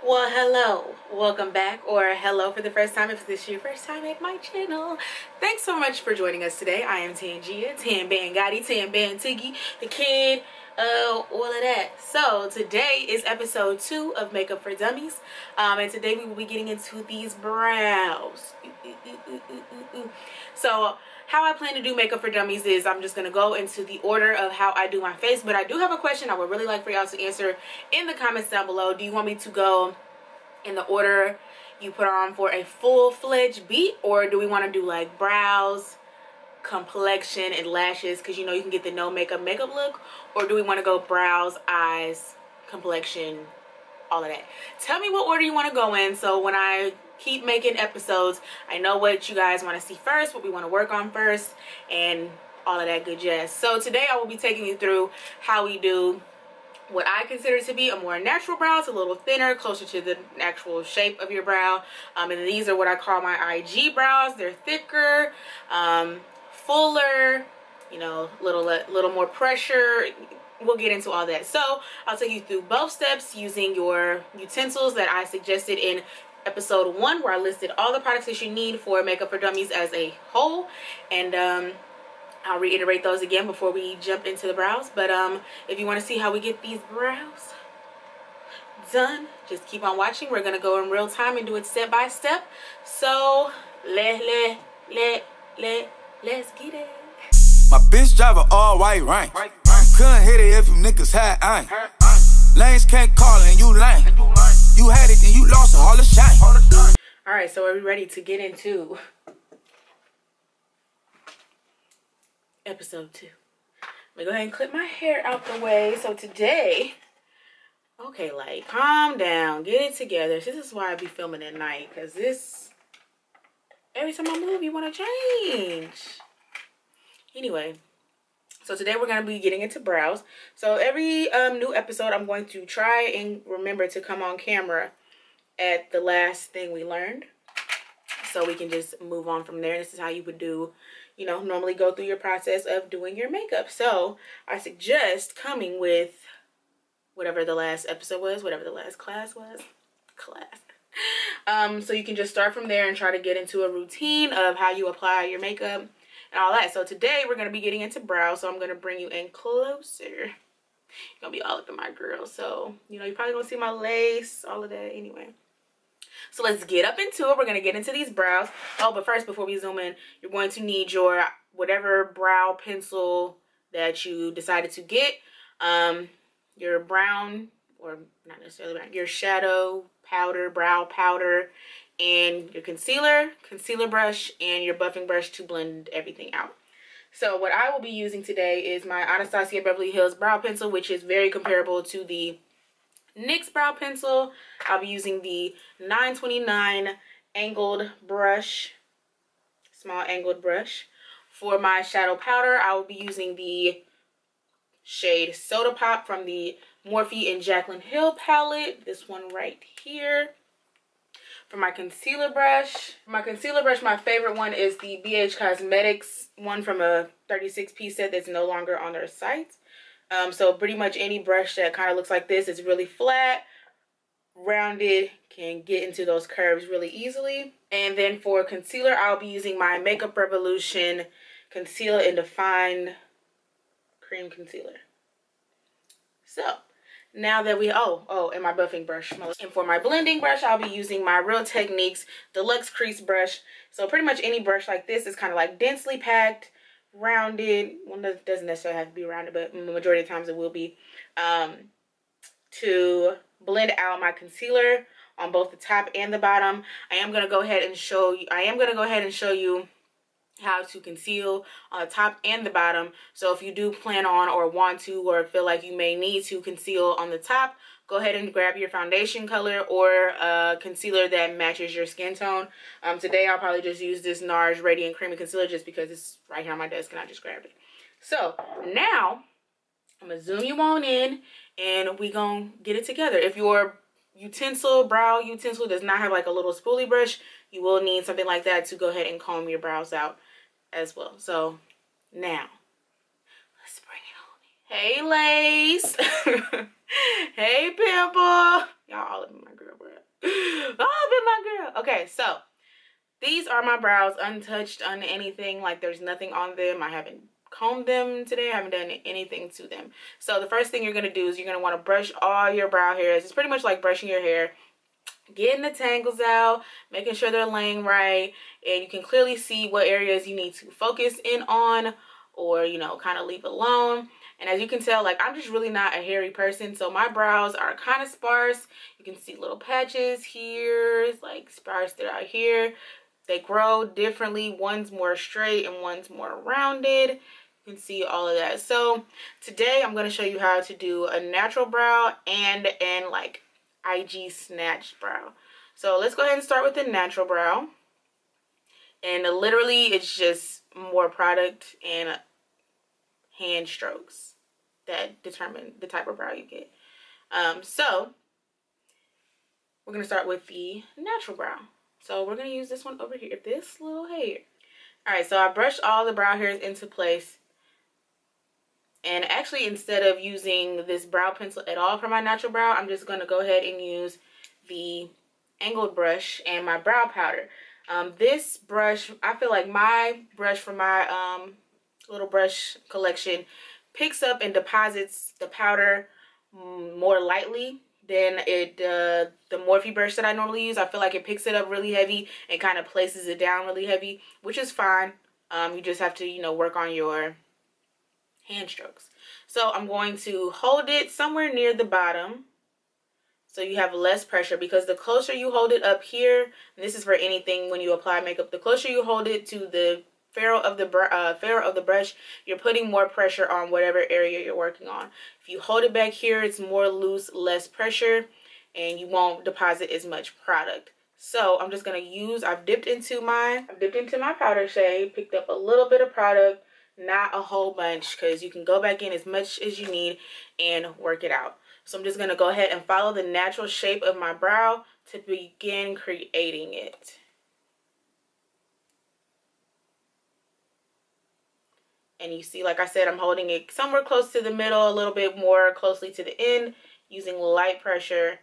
Well, hello, welcome back, or hello for the first time if this is your first time at my channel. Thanks so much for joining us today. I am Tangeia, Tan Gotti, Tan Tiggy, the kid, all of that. So today is episode 2 of Makeup for Dummies, and today we will be getting into these brows. So how I plan to do Makeup for Dummies is I'm just going to go into the order of how I do my face, but I do have a question I would really like for y'all to answer in the comments down below. Do you want me to go in the order you put on for a full-fledged beat, or do we want to do like brows, complexion, and lashes, because you know you can get the no makeup look, or do we want to go brows, eyes, complexion, all of that? Tell me what order you want to go in, so when I keep making episodes I know what you guys want to see first, what we want to work on first, and all of that good jazz. So today I will be taking you through how we do what I consider to be a more natural brow. It's a little thinner, closer to the actual shape of your brow. And these are what I call my IG brows. They're thicker, fuller, you know, little more pressure. We'll get into all that. So I'll take you through both steps using your utensils that I suggested in episode 1, where I listed all the products that you need for Makeup for Dummies as a whole. And I'll reiterate those again before we jump into the brows. But if you want to see how we get these brows done, just keep on watching. We're going to go in real time and do it step by step. So let's get it. My bitch drive a all white rank. Couldn't hit it if you niggas had aim. Lanes can't call and you lame. You had it and you lost all the shine. All right, so are we ready to get into episode 2? Let me go ahead and clip my hair out the way. So today, okay, like, calm down, get it together. This is why I be filming at night, because this, every time I move, you want to change. Anyway, so today we're going to be getting into brows. So every new episode, I'm going to try and remember to come on camera at the last thing we learned, so we can just move on from there. This is how you would do, you know, normally go through your process of doing your makeup. So I suggest coming with whatever the last episode was, whatever the last class was. So you can just start from there and try to get into a routine of how you apply your makeup and all that. So today we're going to be getting into brows. So I'm going to bring you in closer. You're going to be all up in my girl. So, you know, you're probably going to see my lace, all of that anyway. So let's get up into it. We're going to get into these brows. Oh, but first, before we zoom in, you're going to need your whatever brow pencil that you decided to get. Your brown, or not necessarily brown, your shadow powder, brow powder, and your concealer brush, and your buffing brush to blend everything out. So what I will be using today is my Anastasia Beverly Hills brow pencil, which is very comparable to the NYX brow pencil. I'll be using the 9.29 angled brush, small angled brush. For my shadow powder, I will be using the shade Soda Pop from the Morphe and Jaclyn Hill palette, this one right here. For my concealer brush, my favorite one is the BH Cosmetics one from a 36-piece set that's no longer on their site. So pretty much any brush that kind of looks like this is really flat, rounded, can get into those curves really easily. And then for concealer, I'll be using my Makeup Revolution Conceal and Define Cream Concealer. So now that we, and my buffing brush. And for my blending brush, I'll be using my Real Techniques Deluxe Crease Brush. So pretty much any brush like this is kind of like densely packed, rounded. One doesn't necessarily have to be rounded, but the majority of times it will be, to blend out my concealer on both the top and the bottom. I am going to go ahead and show you how to conceal on the top and the bottom. So if you do plan on or want to, or feel like you may need to conceal on the top, go ahead and grab your foundation color or concealer that matches your skin tone. Today I'll probably just use this NARS Radiant Creamy Concealer just because it's right here on my desk and I just grabbed it. So now I'm going to zoom you on in and we gonna get it together. If your brow utensil does not have like a little spoolie brush, you will need something like that to go ahead and comb your brows out as well. So now let's bring it on. Hey Lace. Hey Pimple. Y'all all up in my girl, bro. Okay, so these are my brows, untouched, anything. Like, there's nothing on them. I haven't combed them today. I haven't done anything to them. So the first thing you're going to do is you're going to want to brush all your brow hairs. It's pretty much like brushing your hair. Getting the tangles out, making sure they're laying right, and you can clearly see what areas you need to focus in on or, you know, kind of leave alone. And as you can tell, like, I'm just really not a hairy person, so my brows are kind of sparse. You can see little patches here, like sparse that are here. They grow differently. One's more straight and one's more rounded. You can see all of that. So today I'm going to show you how to do a natural brow and like IG snatch brow. So let's go ahead and start with the natural brow. And literally it's just more product and hand strokes that determine the type of brow you get. So we're going to start with the natural brow. So we're going to use this one over here, this little hair. All right, so I brushed all the brow hairs into place. And actually, instead of using this brow pencil at all for my natural brow, I'm just going to go ahead and use the angled brush and my brow powder. This brush, I feel like my brush from my little brush collection picks up and deposits the powder more lightly than the Morphe brush that I normally use. I feel like it picks it up really heavy and kind of places it down really heavy, which is fine. You just have to, you know, work on your hand strokes. So I'm going to hold it somewhere near the bottom so you have less pressure, because the closer you hold it up here, and this is for anything when you apply makeup, the closer you hold it to the ferrule of the brush, you're putting more pressure on whatever area you're working on. If you hold it back here, it's more loose, less pressure, and you won't deposit as much product. So I'm just going to use, I've dipped into my powder shade, picked up a little bit of product, not a whole bunch, because you can go back in as much as you need and work it out. So I'm just going to go ahead and follow the natural shape of my brow to begin creating it. And you see, like I said, I'm holding it somewhere close to the middle, a little bit more closely to the end, using light pressure,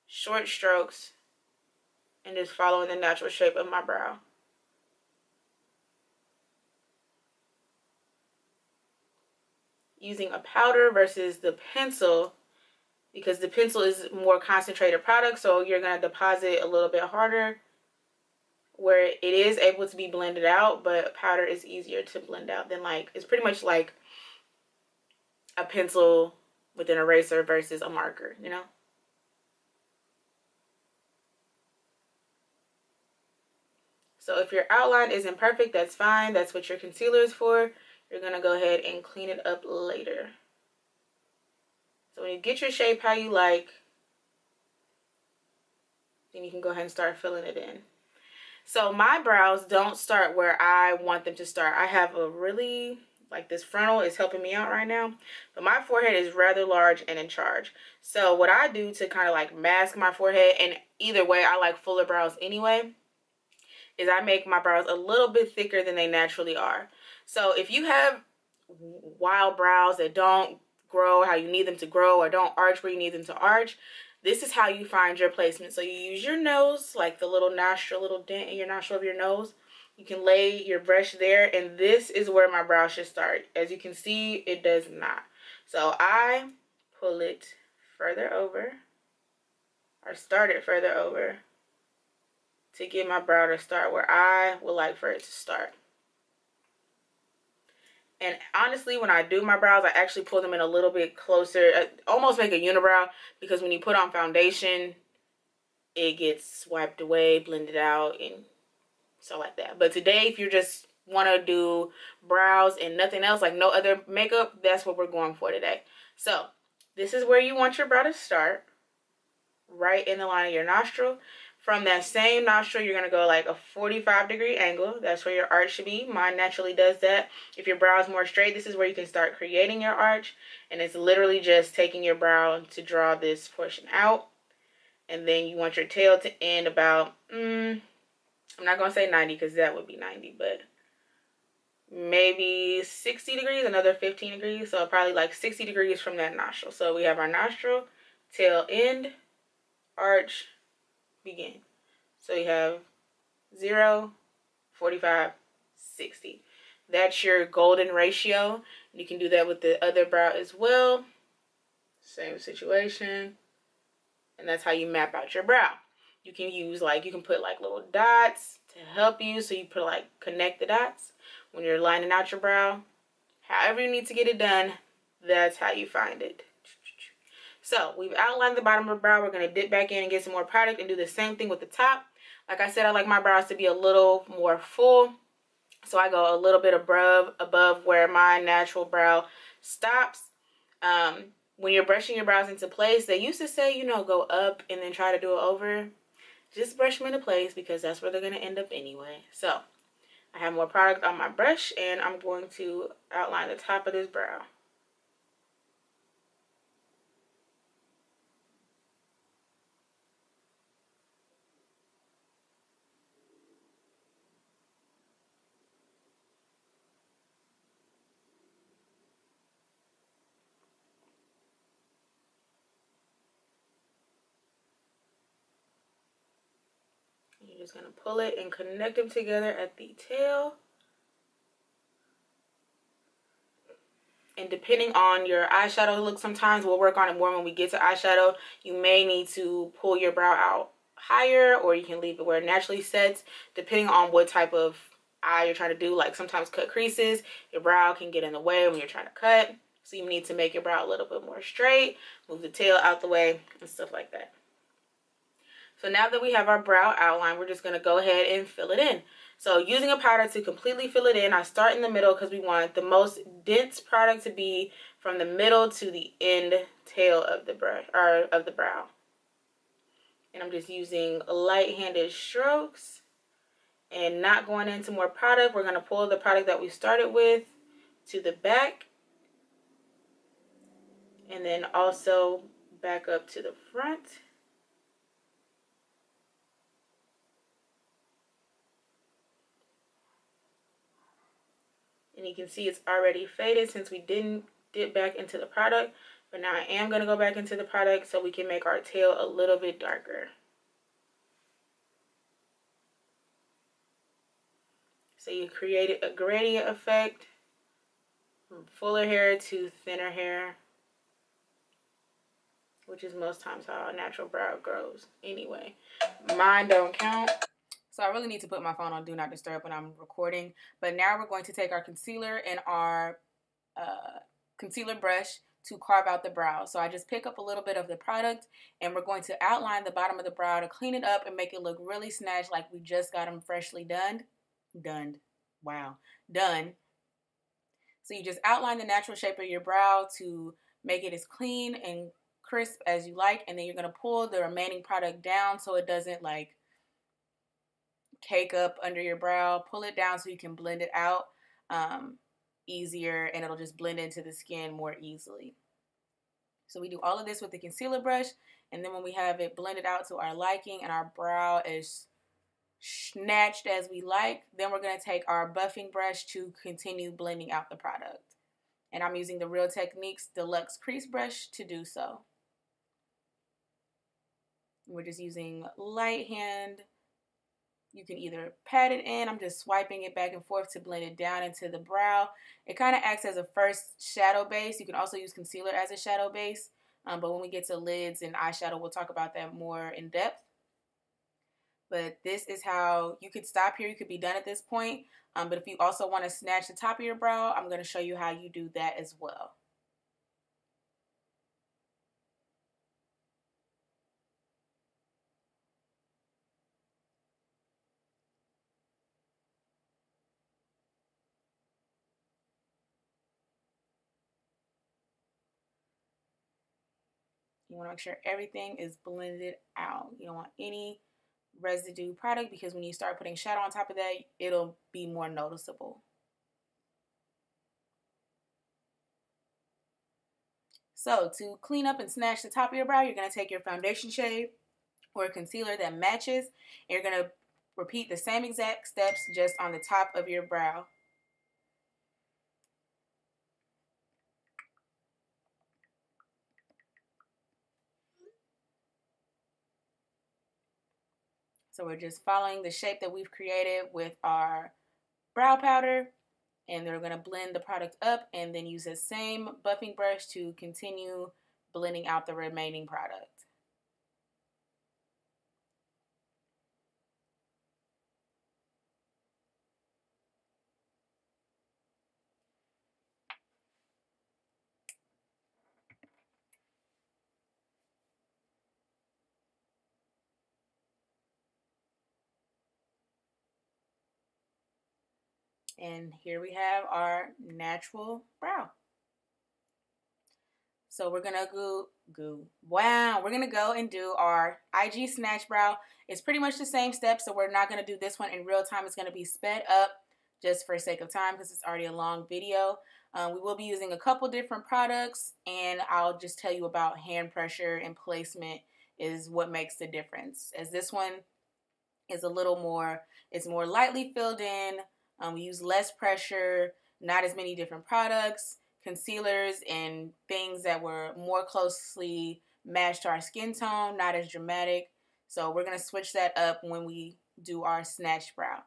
short strokes, and just following the natural shape of my brow. Using a powder versus the pencil, because the pencil is more concentrated product, so you're going to deposit a little bit harder, where it is able to be blended out, but powder is easier to blend out than, like, it's pretty much like a pencil with an eraser versus a marker, you know? So if your outline isn't perfect, that's fine. That's what your concealer is for. You're going to go ahead and clean it up later. So when you get your shape how you like, then you can go ahead and start filling it in. So my brows don't start where I want them to start. I have a really, like, this frontal is helping me out right now, but my forehead is rather large and in charge. So what I do to kind of like mask my forehead, and either way I like fuller brows anyway, is I make my brows a little bit thicker than they naturally are. So if you have wild brows that don't grow how you need them to grow, or don't arch where you need them to arch, this is how you find your placement. So you use your nose, like the little nostril, little dent in your nostril of your nose. You can lay your brush there, and this is where my brow should start. As you can see, it does not. So I pull it further over, or start it further over, to get my brow to start where I would like for it to start. And honestly, when I do my brows, I actually pull them in a little bit closer, almost make a unibrow, because when you put on foundation, it gets wiped away, blended out, and so like that. But today, if you just want to do brows and nothing else, like no other makeup, that's what we're going for today. So this is where you want your brow to start, right in the line of your nostril. From that same nostril, you're going to go like a 45-degree angle. That's where your arch should be. Mine naturally does that. If your brow is more straight, this is where you can start creating your arch. And it's literally just taking your brow to draw this portion out. And then you want your tail to end about, I'm not going to say 90 because that would be 90, but maybe 60 degrees, another 15 degrees. So probably like 60 degrees from that nostril. So we have our nostril, tail end, arch, begin. So you have 0, 45, 60. That's your golden ratio. You can do that with the other brow as well. Same situation. And that's how you map out your brow. You can use you can put little dots to help you. So you put connect the dots when you're lining out your brow. However you need to get it done, that's how you find it. So we've outlined the bottom of the brow. We're going to dip back in and get some more product and do the same thing with the top. Like I said, I like my brows to be a little more full. So I go a little bit above where my natural brow stops. When you're brushing your brows into place, they used to say, go up and then try to do it over. Just brush them into place because that's where they're going to end up anyway. So I have more product on my brush and I'm going to outline the top of this brow. You're just going to pull it and connect them together at the tail. And depending on your eyeshadow look, sometimes we'll work on it more when we get to eyeshadow. You may need to pull your brow out higher, or you can leave it where it naturally sets, depending on what type of eye you're trying to do. Like sometimes cut creases, your brow can get in the way when you're trying to cut. So you need to make your brow a little bit more straight, move the tail out the way, and stuff like that. So now that we have our brow outline, we're just going to go ahead and fill it in. So using a powder to completely fill it in, I start in the middle because we want the most dense product to be from the middle to the end tail of the brush, or of the brow. And I'm just using light-handed strokes and not going into more product. We're going to pull the product that we started with to the back and then also back up to the front. And you can see it's already faded since we didn't dip back into the product. But now I am going to go back into the product so we can make our tail a little bit darker. So you created a gradient effect from fuller hair to thinner hair, which is most times how a natural brow grows anyway. Mine don't count. So I really need to put my phone on Do Not Disturb when I'm recording. But now we're going to take our concealer and our concealer brush to carve out the brow. So I just pick up a little bit of the product and we're going to outline the bottom of the brow to clean it up and make it look really snatched, like we just got them freshly done. Done. So you just outline the natural shape of your brow to make it as clean and crisp as you like, and then you're going to pull the remaining product down so it doesn't cake up under your brow. Pull it down so you can blend it out easier, and it'll just blend into the skin more easily. So we do all of this with the concealer brush, and then when we have it blended out to our liking and our brow is snatched as we like, then we're going to take our buffing brush to continue blending out the product. And I'm using the Real Techniques Deluxe Crease Brush to do so. We're just using light hand. You can either pat it in. I'm just swiping it back and forth to blend it down into the brow. It kind of acts as a first shadow base. You can also use concealer as a shadow base. But when we get to lids and eyeshadow, we'll talk about that more in depth. But this is how you could stop here. You could be done at this point. But if you also want to snatch the top of your brow, I'm going to show you how you do that as well. You want to make sure everything is blended out. You don't want any residue product because when you start putting shadow on top of that, it'll be more noticeable. So to clean up and snatch the top of your brow, you're going to take your foundation shade or a concealer that matches, and you're going to repeat the same exact steps just on the top of your brow. So we're just following the shape that we've created with our brow powder, and then we're going to blend the product up and then use the same buffing brush to continue blending out the remaining product. And here we have our natural brow. So we're gonna we're gonna go and do our IG snatch brow. It's pretty much the same steps, so we're not gonna do this one in real time. It's gonna be sped up just for sake of time because it's already a long video. We will be using a couple different products, and I'll just tell you about hand pressure and placement is what makes the difference. As this one is a little more, it's more lightly filled in. We use less pressure, not as many different products, concealers, and things that were more closely matched to our skin tone, not as dramatic. So we're going to switch that up when we do our snatch brow.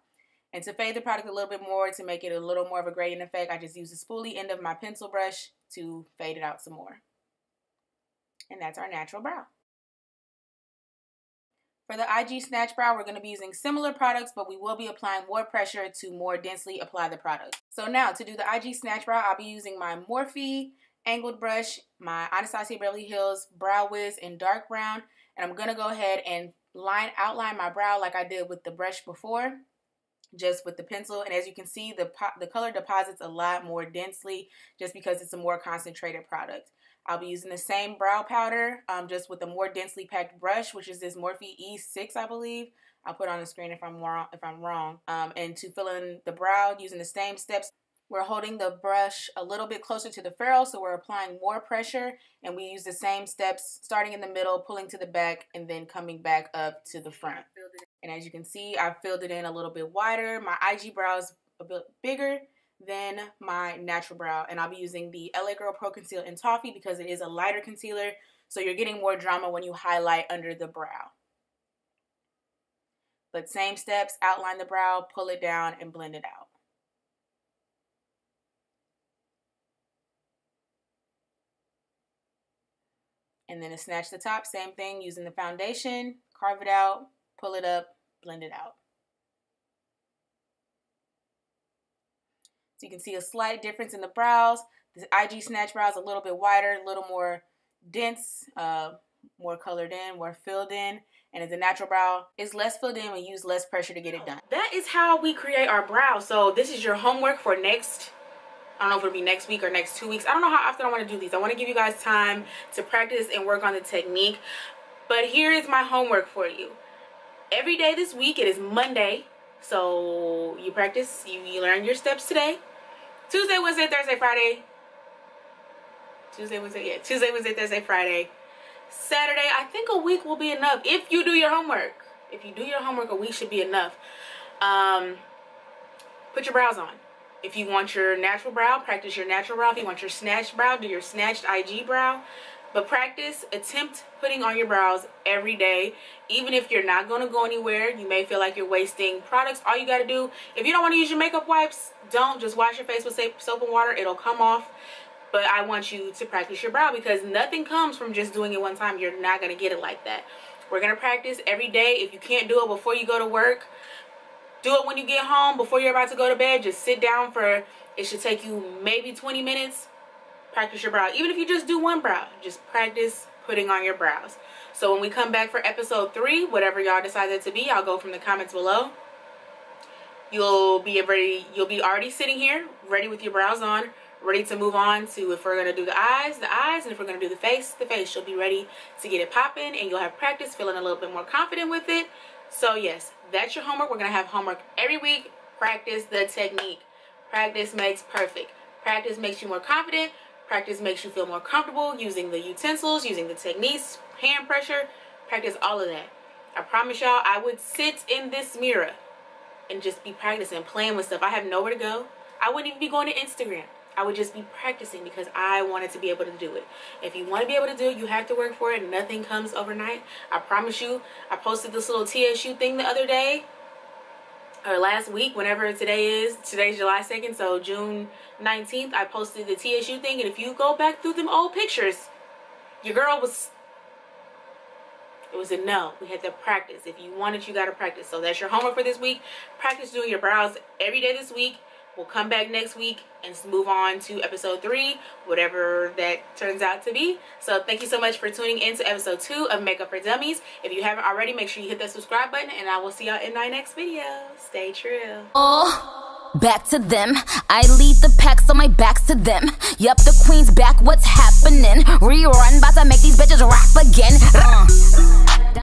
And to fade the product a little bit more, to make it a little more of a gradient effect, I just use the spoolie end of my pencil brush to fade it out some more. And that's our natural brow. For the IG snatch brow, we're going to be using similar products, but we will be applying more pressure to more densely apply the product. So now, to do the IG snatch brow, I'll be using my Morphe angled brush, my Anastasia Beverly Hills Brow Wiz in dark brown, and I'm going to go ahead and outline my brow like I did with the brush before, just with the pencil. And as you can see, the color deposits a lot more densely just because it's a more concentrated product. I'll be using the same brow powder, just with a more densely packed brush, which is this Morphe E6, I believe. I'll put it on the screen if I'm wrong. And to fill in the brow, using the same steps, we're holding the brush a little bit closer to the ferrule, so we're applying more pressure, and we use the same steps, starting in the middle, pulling to the back, and then coming back up to the front. And as you can see, I've filled it in a little bit wider. My IG brow is a bit bigger than my natural brow, and I'll be using the LA Girl Pro Conceal in Toffee because it is a lighter concealer, so you're getting more drama when you highlight under the brow. But same steps, outline the brow, pull it down, and blend it out. And then to snatch the top, same thing, using the foundation, carve it out, pull it up, blend it out. So you can see a slight difference in the brows. The IG snatch brow is a little bit wider, a little more dense, more colored in, more filled in. And as a natural brow is less filled in, we use less pressure to get it done. That is how we create our brow. So this is your homework for next, I don't know if it'll be next week or next 2 weeks. I don't know how often I want to do these. I want to give you guys time to practice and work on the technique. But here is my homework for you. Every day this week, it is Monday. So you practice, you learn your steps today. Tuesday, Wednesday, Thursday, Friday. Tuesday, Wednesday, Thursday, Friday. Saturday, I think a week will be enough if you do your homework. If you do your homework, a week should be enough. Put your brows on. If you want your natural brow, practice your natural brow. If you want your snatched brow, do your snatched IG brow. But practice, attempt putting on your brows every day. Even if you're not going to go anywhere, you may feel like you're wasting products. All you got to do, if you don't want to use your makeup wipes, don't. Just wash your face with soap and water. It'll come off. But I want you to practice your brow because nothing comes from just doing it one time. You're not going to get it like that. We're going to practice every day. If you can't do it before you go to work, do it when you get home. Before you're about to go to bed, just sit down for, it should take you maybe 20 minutes. Practice your brow. Even if you just do one brow, just practice putting on your brows. So when we come back for episode 3, whatever y'all decide that to be, I'll go from the comments below. You'll be already sitting here, ready with your brows on, ready to move on to, if we're going to do the eyes, and if we're going to do the face. You'll be ready to get it popping, and you'll have practice, feeling a little bit more confident with it. So yes, that's your homework. We're going to have homework every week. Practice the technique. Practice makes perfect. Practice makes you more confident. Practice makes you feel more comfortable using the utensils, using the techniques, hand pressure. Practice all of that. I promise y'all, I would sit in this mirror and just be practicing, playing with stuff. I have nowhere to go. I wouldn't even be going to Instagram. I would just be practicing because I wanted to be able to do it. If you want to be able to do it, you have to work for it. Nothing comes overnight. I promise you. I posted this little TSU thing the other day, or last week, whenever today is. Today's July 2nd, so June 19th, I posted the TSU thing. And if you go back through them old pictures, your girl was... It was a no. We had to practice. If you want it, you got to practice. So that's your homework for this week. Practice doing your brows every day this week. We'll come back next week and move on to episode 3, whatever that turns out to be. So thank you so much for tuning in to episode 2 of Makeup for Dummies. If you haven't already, make sure you hit that subscribe button, and I will see y'all in my next video. Stay true. Oh, back to them. I lead the pack, so my back's to them. Yup, the queen's back. What's happening? Rerun, about to make these bitches rap again.